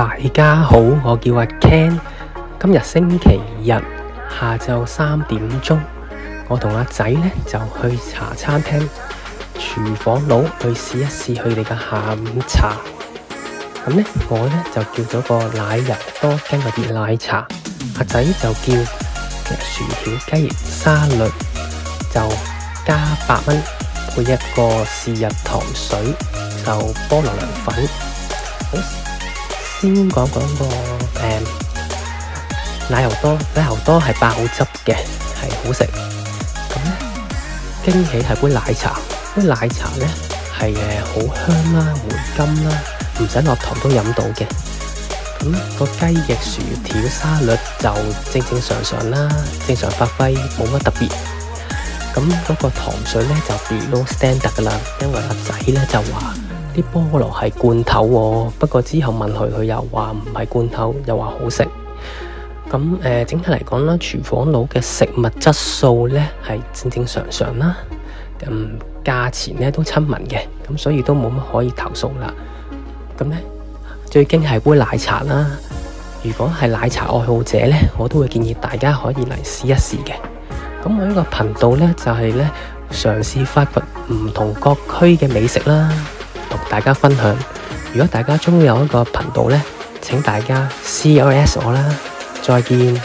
大家好，我叫阿 Ken。今日星期日下晝3點鐘，我同阿仔呢就去茶餐廳廚房佬去試一試佢哋嘅下午茶。咁呢，我呢就叫咗個奶油多跟嗰啲奶茶，阿仔就叫薯條雞翼沙律，就加8蚊配一個是日糖水，就菠蘿涼粉。好，先講個奶油多係爆汁嘅，係好食。咁呢，驚喜係杯奶茶，杯奶茶呢係好香啦，回甘啦，唔使落糖都飲到嘅。咁個雞翼薯條沙律就正正常常啦，正常發揮，冇乜特別。咁嗰個糖水呢就 below standard 噶啦，因為阿仔呢就話啲菠蘿係罐頭喎，不過之後問佢又話唔係罐頭，又話好食。咁整體嚟講啦，廚房佬嘅食物質素呢係正常啦，價錢呢都親民嘅，咁所以都冇乜可以投訴啦。咁呢，最驚係杯奶茶啦，如果係奶茶愛好者呢，我都會建議大家可以嚟試一試嘅。咁我呢個頻道呢，就係呢嘗試發掘唔同各區嘅美食啦，同大家分享。如果大家中意有一個頻道呢，請大家 CLS 我啦。再見。